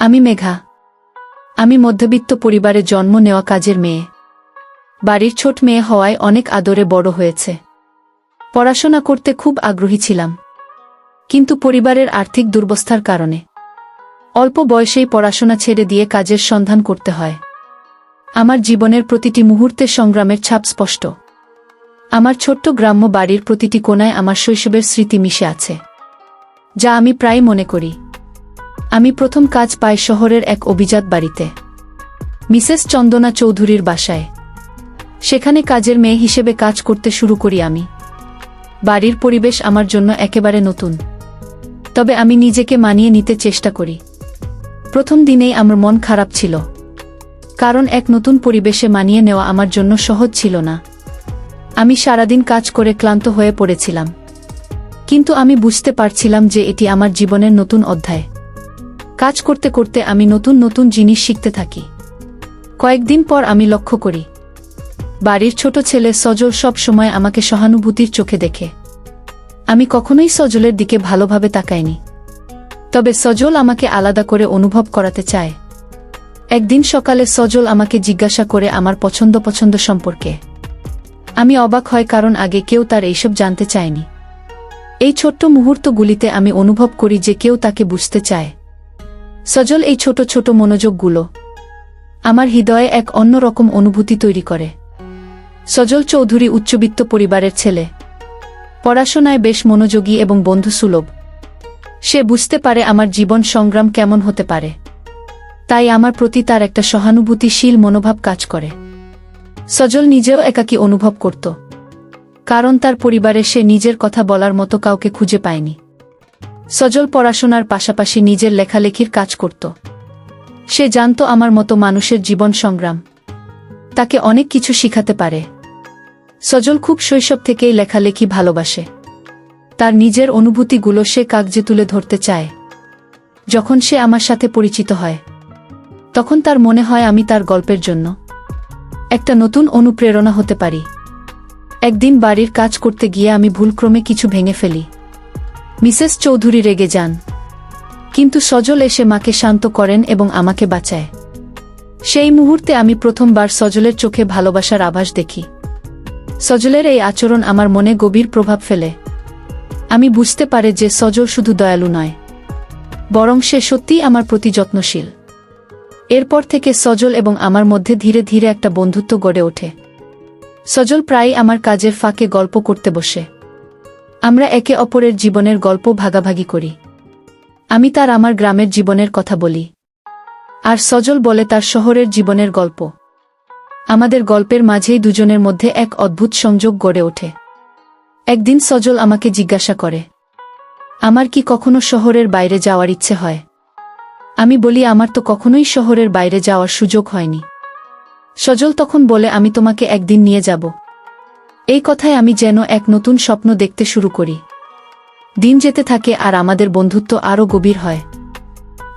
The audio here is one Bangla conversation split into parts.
আমি মেঘা। আমি মধ্যবিত্ত পরিবারে জন্ম নেওয়া কাজের মেয়ে। বাড়ির ছোট মেয়ে হওয়ায় অনেক আদরে বড় হয়েছে। পড়াশোনা করতে খুব আগ্রহী ছিলাম, কিন্তু পরিবারের আর্থিক দুর্বস্থার কারণে অল্প বয়সেই পড়াশোনা ছেড়ে দিয়ে কাজের সন্ধান করতে হয়। আমার জীবনের প্রতিটি মুহূর্তে সংগ্রামের ছাপ স্পষ্ট। আমার ছোট্ট গ্রাম্য বাড়ির প্রতিটি কোণায় আমার শৈশবের স্মৃতি মিশে আছে, যা আমি প্রায় মনে করি। আমি প্রথম কাজ পাই শহরের এক অভিজাত বাড়িতে, মিসেস চন্দনা চৌধুরীর বাসায়। সেখানে কাজের মেয়ে হিসেবে কাজ করতে শুরু করি আমি। বাড়ির পরিবেশ আমার জন্য একেবারে নতুন, তবে আমি নিজেকে মানিয়ে নিতে চেষ্টা করি। প্রথম দিনেই আমার মন খারাপ ছিল, কারণ এক নতুন পরিবেশে মানিয়ে নেওয়া আমার জন্য সহজ ছিল না। আমি সারাদিন কাজ করে ক্লান্ত হয়ে পড়েছিলাম, কিন্তু আমি বুঝতে পারছিলাম যে এটি আমার জীবনের নতুন অধ্যায়। কাজ করতে করতে আমি নতুন নতুন জিনিস শিখতে থাকি। কয়েকদিন পর আমি লক্ষ্য করি, বাড়ির ছোট ছেলে সজল সব সময় আমাকে সহানুভূতির চোখে দেখে। আমি কখনোই সজলের দিকে ভালোভাবে তাকাইনি, তবে সজল আমাকে আলাদা করে অনুভব করাতে চায়। একদিন সকালে সজল আমাকে জিজ্ঞাসা করে আমার পছন্দ সম্পর্কে। আমি অবাক হয়, কারণ আগে কেউ তার এইসব জানতে চায়নি। এই ছোট্ট মুহূর্তগুলিতে আমি অনুভব করি যে কেউ তাকে বুঝতে চায়। সজল এই ছোট ছোট মনোযোগগুলো আমার হৃদয়ে এক অন্যরকম অনুভূতি তৈরি করে। সজল চৌধুরী উচ্চবিত্ত পরিবারের ছেলে, পড়াশোনায় বেশ মনোযোগী এবং বন্ধুসুলভ। সে বুঝতে পারে আমার জীবন সংগ্রাম কেমন হতে পারে, তাই আমার প্রতি তার একটা সহানুভূতিশীল মনোভাব কাজ করে। সজল নিজেও একাকী অনুভব করত, কারণ তার পরিবারে সে নিজের কথা বলার মতো কাউকে খুঁজে পায়নি। সজল পড়াশোনার পাশাপাশি নিজের লেখালেখির কাজ করত। সে জানত আমার মতো মানুষের জীবন সংগ্রাম তাকে অনেক কিছু শিখাতে পারে। সজল খুব শৈশব থেকেই লেখালেখি ভালোবাসে। তার নিজের অনুভূতিগুলো সে কাগজে তুলে ধরতে চায়। যখন সে আমার সাথে পরিচিত হয়, তখন তার মনে হয় আমি তার গল্পের জন্য একটা নতুন অনুপ্রেরণা হতে পারি। একদিন বাড়ির কাজ করতে গিয়ে আমি ভুলক্রমে কিছু ভেঙে ফেলি। মিসেস চৌধুরী রেগে যান, কিন্তু সজল এসে মাকে শান্ত করেন এবং আমাকে বাঁচায়। সেই মুহূর্তে আমি প্রথমবার সজলের চোখে ভালোবাসার আভাস দেখি। সজলের এই আচরণ আমার মনে গভীর প্রভাব ফেলে। আমি বুঝতে পারি যে সজল শুধু দয়ালু নয়, বরং সে সত্যিই আমার প্রতি যত্নশীল। এরপর থেকে সজল এবং আমার মধ্যে ধীরে ধীরে একটা বন্ধুত্ব গড়ে ওঠে। সজল প্রায়ই আমার কাজের ফাঁকে গল্প করতে বসে। আমরা একে অপরের জীবনের গল্প ভাগাভাগি করি। আমি তার আমার গ্রামের জীবনের কথা বলি, আর সজল বলে তার শহরের জীবনের গল্প। আমাদের গল্পের মাঝেই দুজনের মধ্যে এক অদ্ভুত সংযোগ গড়ে ওঠে। একদিন সজল আমাকে জিজ্ঞাসা করে, আমার কি কখনো শহরের বাইরে যাওয়ার ইচ্ছে হয়? আমি বলি, আমার তো কখনোই শহরের বাইরে যাওয়ার সুযোগ হয়নি। সজল তখন বলে, আমি তোমাকে একদিন নিয়ে যাব। এই কথায় আমি যেন এক নতুন স্বপ্ন দেখতে শুরু করি। দিন যেতে থাকে আর আমাদের বন্ধুত্ব আরও গভীর হয়।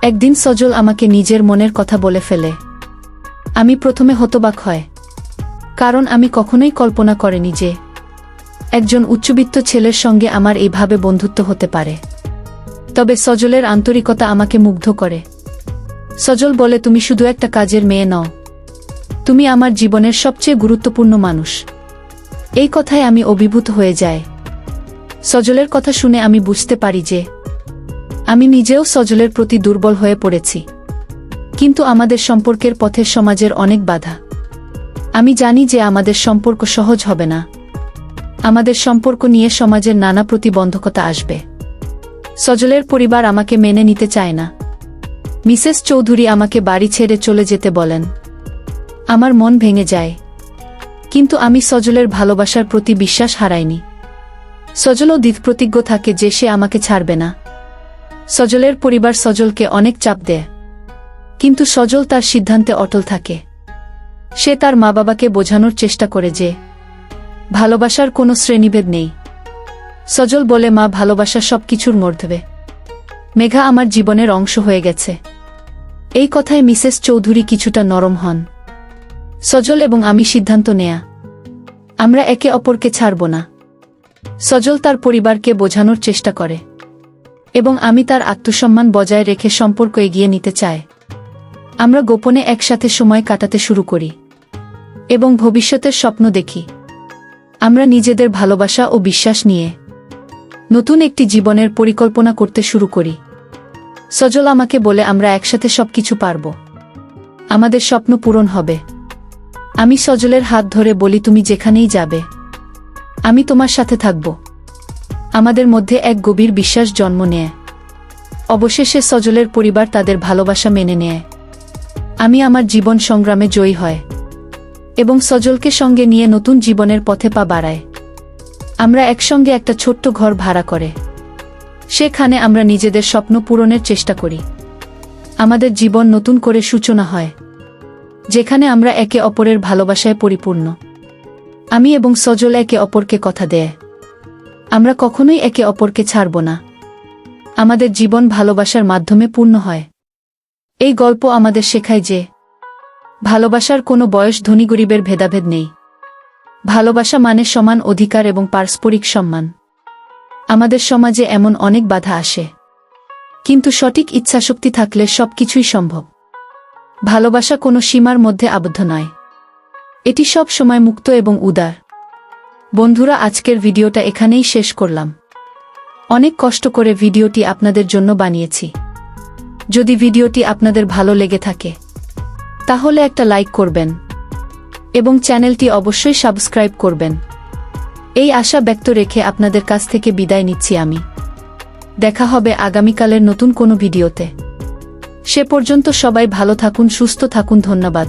একদিন সজল আমাকে নিজের মনের কথা বলে ফেলে। আমি প্রথমে হতবাক হয়, কারণ আমি কখনোই কল্পনা করিনি যে একজন উচ্চবিত্ত ছেলের সঙ্গে আমার এইভাবে বন্ধুত্ব হতে পারে। তবে সজলের আন্তরিকতা আমাকে মুগ্ধ করে। সজল বলে, তুমি শুধু একটা কাজের মেয়ে নও, তুমি আমার জীবনের সবচেয়ে গুরুত্বপূর্ণ মানুষ। এই কথায় আমি অভিভূত হয়ে যাই। সজলের কথা শুনে আমি বুঝতে পারি যে আমি নিজেও সজলের প্রতি দুর্বল হয়ে পড়েছি। কিন্তু আমাদের সম্পর্কের পথে সমাজের অনেক বাধা। আমি জানি যে আমাদের সম্পর্ক সহজ হবে না। আমাদের সম্পর্ক নিয়ে সমাজের নানা প্রতিবন্ধকতা আসবে। সজলের পরিবার আমাকে মেনে নিতে চায় না। মিসেস চৌধুরী আমাকে বাড়ি ছেড়ে চলে যেতে বলেন। আমার মন ভেঙে যায়, কিন্তু আমি সজলের ভালোবাসার প্রতি বিশ্বাস হারাইনি। সজলও দৃঢ়প্রতিজ্ঞ থাকে যে সে আমাকে ছাড়বে না। সজলের পরিবার সজলকে অনেক চাপ দেয়, কিন্তু সজল তার সিদ্ধান্তে অটল থাকে। সে তার মা বাবাকে বোঝানোর চেষ্টা করে যে ভালোবাসার কোনো শ্রেণীভেদ নেই। সজল বলে, মা, ভালোবাসা সবকিছুর মধ্যে। মেঘা আমার জীবনের অংশ হয়ে গেছে। এই কথায় মিসেস চৌধুরী কিছুটা নরম হন। সজল এবং আমি সিদ্ধান্ত নেয়া, আমরা একে অপরকে ছাড়ব না। সজল তার পরিবারকে বোঝানোর চেষ্টা করে, এবং আমি তার আত্মসম্মান বজায় রেখে সম্পর্ক এগিয়ে নিতে চাই। আমরা গোপনে একসাথে সময় কাটাতে শুরু করি এবং ভবিষ্যতের স্বপ্ন দেখি। আমরা নিজেদের ভালোবাসা ও বিশ্বাস নিয়ে নতুন একটি জীবনের পরিকল্পনা করতে শুরু করি। সজল আমাকে বলে আমরা একসাথে সবকিছু পারব, আমাদের স্বপ্ন পূরণ হবে। আমি সজলের হাত ধরে বলি, তুমি যেখানেই যাবে আমি তোমার সাথে থাকব। আমাদের মধ্যে এক গভীর বিশ্বাস জন্ম নেয়। অবশেষে সজলের পরিবার তাদের ভালোবাসা মেনে নেয়। আমি আমার জীবন সংগ্রামে জয়ী হয় এবং সজলকে সঙ্গে নিয়ে নতুন জীবনের পথে পা বাড়ায়। আমরা একসঙ্গে একটা ছোট্ট ঘর ভাড়া করে সেখানে আমরা নিজেদের স্বপ্ন পূরণের চেষ্টা করি। আমাদের জীবন নতুন করে সূচনা হয়, যেখানে আমরা একে অপরের ভালোবাসায় পরিপূর্ণ। আমি এবং সজল একে অপরকে কথা দেয়, আমরা কখনোই একে অপরকে ছাড়ব না। আমাদের জীবন ভালোবাসার মাধ্যমে পূর্ণ হয়। এই গল্প আমাদের শেখায় যে ভালোবাসার কোনো বয়স ধনী গরিবের ভেদাভেদ নেই। ভালোবাসা মানে সমান অধিকার এবং পারস্পরিক সম্মান। আমাদের সমাজে এমন অনেক বাধা আসে, কিন্তু সঠিক ইচ্ছাশক্তি থাকলে সবকিছুই সম্ভব। ভালোবাসা কোনো সীমার মধ্যে আবদ্ধ নয়, এটি সব সময় মুক্ত এবং উদার। বন্ধুরা, আজকের ভিডিওটা এখানেই শেষ করলাম। অনেক কষ্ট করে ভিডিওটি আপনাদের জন্য বানিয়েছি। যদি ভিডিওটি আপনাদের ভালো লেগে থাকে তাহলে একটা লাইক করবেন এবং চ্যানেলটি অবশ্যই সাবস্ক্রাইব করবেন। এই আশা ব্যক্ত রেখে আপনাদের কাছ থেকে বিদায় নিচ্ছি আমি। দেখা হবে আগামীকালের নতুন কোনো ভিডিওতে। সে পর্যন্ত সবাই ভালো থাকুন, সুস্থ থাকুন। ধন্যবাদ।